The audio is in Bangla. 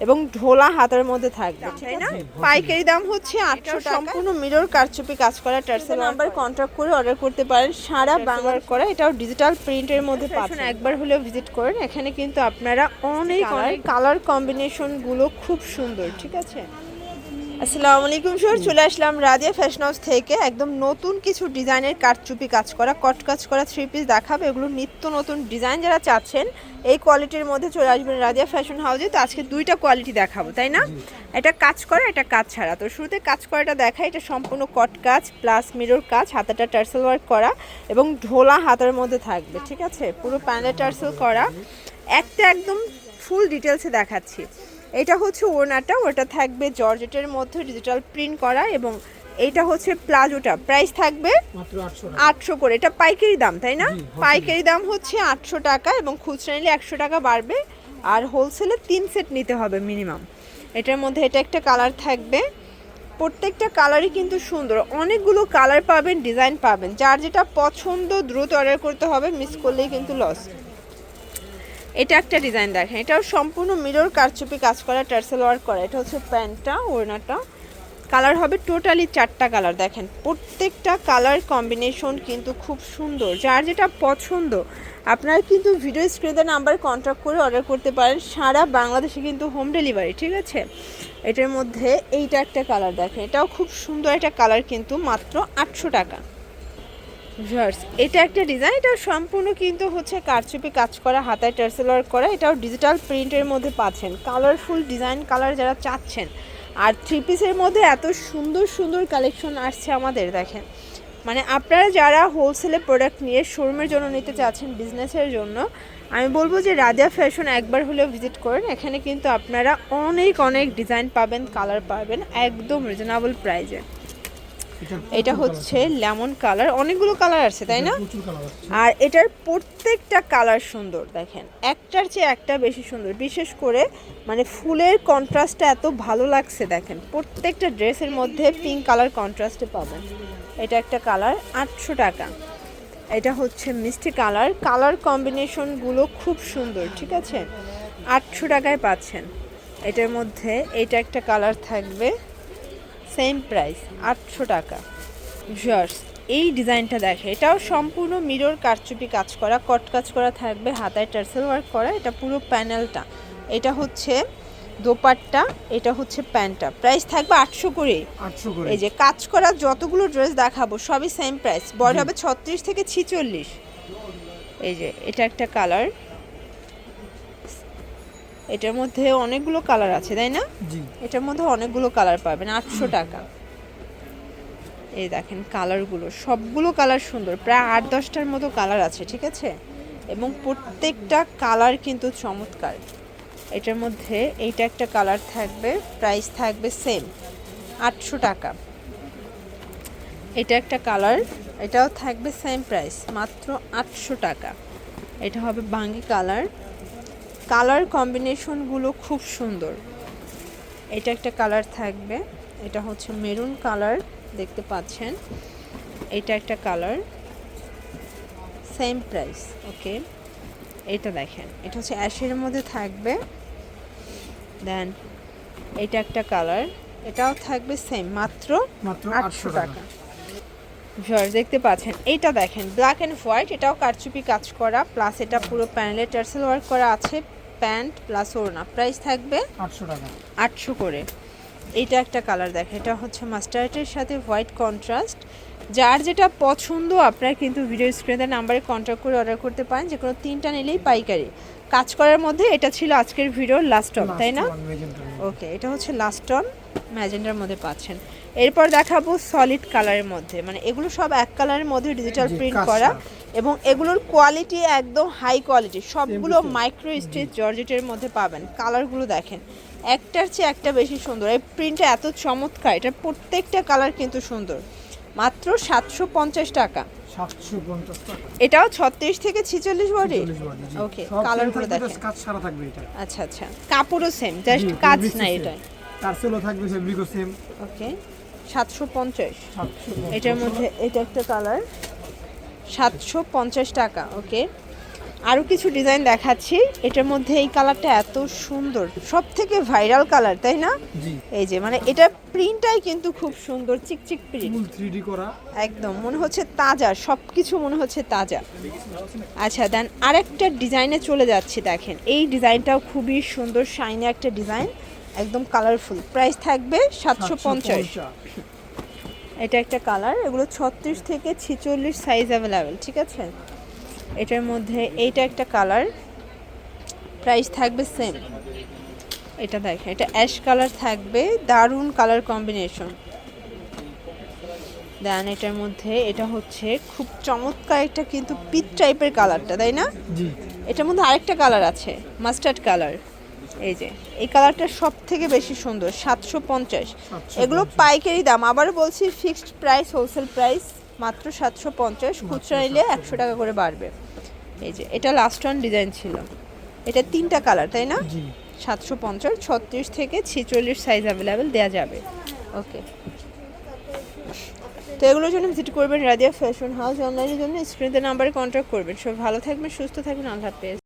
এবং ঢোলা হাতার মধ্যে থাকবে, তাই না? পাইকারি দাম হচ্ছে 800 টাকা। সম্পূর্ণ মিরর কারচুপি কাজ করা টার্সেল নাম্বার কন্ট্যাক্ট করে অর্ডার করতে পারেন। সারা বাংলার করা, এটাও ডিজিটাল প্রিন্টের মধ্যে পাচ্ছেন। একবার হলেও ভিজিট করেন, এখানে কিন্তু আপনারা অনেক কালার কম্বিনেশনগুলো খুব সুন্দর, ঠিক আছে? আসসালামু আলাইকুম স্যার, চলে আসলাম রাজিয়া ফ্যাশন হাউস থেকে। একদম নতুন কিছু ডিজাইনের কারচুপি কাজ করা, কট কাজ করা 3 পিস দেখাবো। এগুলো নিত্য নতুন ডিজাইন, যারা চাচ্ছেন এই কোয়ালিটির মধ্যে চলে আসবেন রাজিয়া ফ্যাশন হাউসে। তো আজকে দুইটা কোয়ালিটি দেখাবো, তাই না? এটা কাজ করা, এটা কাজ ছাড়া। তো শুরুতে কাজ করাটা দেখাই। এটা সম্পূর্ণ কট কাজ প্লাস মিরর কাজ, হাতাটা টার্সেল ওয়ার্ক করা এবং ঢোলা হাতার মধ্যে থাকবে, ঠিক আছে? পুরো প্যানেলে টার্সেল করা। একটা একদম ফুল ডিটেলসে দেখাচ্ছি। এটা হচ্ছে ওড়নাটা, ওটা থাকবে জর্জেটের মধ্যে ডিজিটাল প্রিন্ট করা এবং এইটা হচ্ছে প্লাজোটা। প্রাইস থাকবে মাত্র 800 করে। এটা পাইকারি দাম, তাই না? পাইকারি দাম হচ্ছে 800 টাকা এবং খুচরা নিলে 100 টাকা বাড়বে, আর হোলসেলে 3 সেট নিতে হবে মিনিমাম। এটার মধ্যে এটা একটা কালার থাকবে। প্রত্যেকটা কালারই কিন্তু সুন্দর, অনেকগুলো কালার পাবেন, ডিজাইন পাবেন। যার যেটা পছন্দ দ্রুত অর্ডার করতে হবে, মিস করলেই কিন্তু লস। এটা একটা ডিজাইন দেখেন, এটাও সম্পূর্ণ মিরর কারচুপি কাজ করা, টার্সেল ওয়ার্ক করা। এটা হচ্ছে প্যান্টটা, ওড়নাটা। কালার হবে টোটালি 4টা কালার। দেখেন প্রত্যেকটা কালার কম্বিনেশন কিন্তু খুব সুন্দর। যার যেটা পছন্দ আপনারা কিন্তু ভিডিও স্ক্রিনে নাম্বার কন্ট্যাক্ট করে অর্ডার করতে পারেন। সারা বাংলাদেশে কিন্তু হোম ডেলিভারি, ঠিক আছে? এটার মধ্যে এইটা একটা কালার দেখেন, এটাও খুব সুন্দর একটা কালার, কিন্তু মাত্র 800 টাকা। এটা একটা ডিজাইন, এটা সম্পূর্ণ কিন্তু হচ্ছে কারচুপি কাজ করা, হাতায় টার্সেল ওয়ার্ক করা। এটাও ডিজিটাল প্রিন্টের মধ্যে পাচ্ছেন। কালারফুল ডিজাইন কালার যারা চাচ্ছেন, আর 3 পিসের মধ্যে এত সুন্দর সুন্দর কালেকশন আসছে আমাদের, দেখেন। মানে আপনারা যারা হোলসেলে প্রোডাক্ট নিয়ে শোরুমের জন্য নিতে চাচ্ছেন, বিজনেসের জন্য, আমি বলবো যে রাজিয়া ফ্যাশন একবার হলেও ভিজিট করেন। এখানে কিন্তু আপনারা অনেক অনেক ডিজাইন পাবেন, কালার পাবেন একদম রিজনেবল প্রাইসে। এটা হচ্ছে লেমন কালার, অনেকগুলো কালার আছে, তাই না? আর এটার প্রত্যেকটা কালার সুন্দর, দেখেন একটার চেয়ে একটা বেশি সুন্দর। বিশেষ করে মানে ফুলের কন্ট্রাস্টটা এত ভালো লাগছে, দেখেন প্রত্যেকটা ড্রেসের মধ্যে পিঙ্ক কালার কন্ট্রাস্টে পাবেন। এটা একটা কালার 800 টাকা। এটা হচ্ছে মিষ্টি কালার, কালার কম্বিনেশনগুলো খুব সুন্দর, ঠিক আছে? 800 টাকায় পাচ্ছেন। এটার মধ্যে এটা একটা কালার থাকবে, সেম প্রাইস 800 টাকা। জার্স এই ডিজাইনটা দেখে, এটাও সম্পূর্ণ মিরর কারচুপি কাজ করা, কট কাজ করা থাকবে, হাতায় টার্সেল ওয়ার্ক করা। এটা পুরো প্যানেলটা। এটা হচ্ছে দোপাট্টা, এটা হচ্ছে প্যান্টটা। প্রাইস থাকবে 800 করে। এই যে কাজ করা যতগুলো ড্রেস দেখাবো সবই সেম প্রাইস। বড় হবে 36 থেকে 46। এই যে এটা একটা কালার, এটার মধ্যে অনেকগুলো কালার আছে, তাই না? এটার মধ্যে অনেকগুলো কালার পাবেন, 800 টাকা। এই দেখেন কালারগুলো, সবগুলো কালার সুন্দর, প্রায় 8-10টার মতো কালার আছে, ঠিক আছে? এবং প্রত্যেকটা কালার কিন্তু চমৎকার। এটার মধ্যে এইটা একটা কালার থাকবে, প্রাইস থাকবে সেম 800 টাকা। এটা একটা কালার, এটাও থাকবে সেম প্রাইস, মাত্র 800 টাকা। এটা হবে বাঙ্গি কালার, কালার কম্বিনেশনগুলো খুব সুন্দর। এটা একটা কালার থাকবে, এটা হচ্ছে মেরুন কালার, দেখতে পাচ্ছেন। এটা একটা কালার, সেম প্রাইস, ওকে। এটা দেখেন, এটা হচ্ছে অ্যাশের মধ্যে থাকবে। দেন এটা একটা কালার, এটাও থাকবে সেম, মাত্র 800 টাকা। দেখতে পাচ্ছেন এইটা দেখেন ব্ল্যাক অ্যান্ড হোয়াইট, এটাও কারচুপি কাজ করা, প্লাস এটা পুরো প্যানেলে টার্সেল ওয়ার্ক করা আছে, প্যান্ট প্লাস ওড়না। প্রাইস থাকবে 800 টাকা, 800 করে। এইটা একটা কালার দেখেন, এটা হচ্ছে মাস্টার্ডের সাথে হোয়াইট কন্ট্রাস্ট। যার যেটা পছন্দ আপনারা কিন্তু ভিডিও স্ক্রিনে নাম্বারে কন্ট্যাক্ট করে অর্ডার করতে পারেন। যে কোনো 3টা নিলেই পাইকারি। কাজ করার মধ্যে এটা ছিল আজকের ভিডিওর লাস্ট অন, তাই না? ওকে, এটা হচ্ছে লাস্ট অন, ম্যাজেন্ডার মধ্যে পাচ্ছেন। এরপর দেখাবো সলিড কালারের মধ্যে, মানে এগুলো সব এক কালারের মধ্যে ডিজিটাল প্রিন্ট করা এবং এগুলোর কোয়ালিটি একদম হাই কোয়ালিটি। সবগুলো মাইক্রো স্টিচ জর্জেটের মধ্যে পাবেন। কালারগুলো দেখেন একটার চেয়ে একটা বেশি সুন্দর। এই প্রিন্টটা এত চমৎকার, এটা প্রত্যেকটা কালার কিন্তু সুন্দর। মাত্র 750 টাকা। 750 টাকা। এটাও 36 থেকে 46 বডি। ওকে, কালারগুলো দেখেন, কাজ সারা থাকবে এটা। আচ্ছা আচ্ছা, কাপড়ও সেম, জাস্ট কাজ না, এটা টার্সেলও থাকবে, ফেব্রিকও সেম। ওকে, 750। এটার মধ্যে এটা একটা কালার, 750 টাকা। ওকে, আরও কিছু ডিজাইন দেখাচ্ছি। এটার মধ্যে এই কালারটা এত সুন্দর, সব থেকে ভাইরাল কালার, তাই না? জি এই যে মানে এটা প্রিন্টটাই কিন্তু খুব সুন্দর, চিকচিক প্রিন্ট, ফুল 3D করা। একদম মনে হচ্ছে তাজা, সব কিছু মনে হচ্ছে তাজা। আচ্ছা দেন আরেকটা ডিজাইনে চলে যাচ্ছি। দেখেন এই ডিজাইনটাও খুবই সুন্দর, শাইনি একটা ডিজাইন, একদম কালারফুল। প্রাইস থাকবে 750। এটা একটা কালার, এগুলো 36 থেকে 46 সাইজ অ্যাভেলেবেল, ঠিক আছে? এটার মধ্যে এইটা একটা কালার, প্রাইস থাকবে সেম। এটা দেখেন, এটা অ্যাশ কালার থাকবে, দারুণ কালার কম্বিনেশন। দেন এটার মধ্যে এটা হচ্ছে খুব চমৎকার একটা কিন্তু পিচ টাইপের কালারটা, তাই না? জি এটার মধ্যে আরেকটা কালার আছে, মাস্টার্ড কালার। এই যে এই কালারটা সব থেকে বেশি সুন্দর, 750। এগুলো পাইকারি দাম, আবারও বলছি ফিক্সড প্রাইস, হোলসেল প্রাইস মাত্র 750, খুচরা নিলে 100 টাকা করে বাড়বে। এই যে এটা লাস্ট ওয়ান ডিজাইন ছিল, এটা 3টা কালার, তাই না? জি 750, 36 থেকে 46 সাইজ অ্যাভেলেবেল দেওয়া যাবে। ওকে, তো এগুলোর জন্য ভিজিট করবেন রাদিয়া ফ্যাশন হাউস। অনলাইনের জন্য স্ক্রিনের নাম্বারে কন্ট্যাক্ট করবেন। সব ভালো থাকবেন, সুস্থ থাকবেন, আল্লাহ হাফেজ।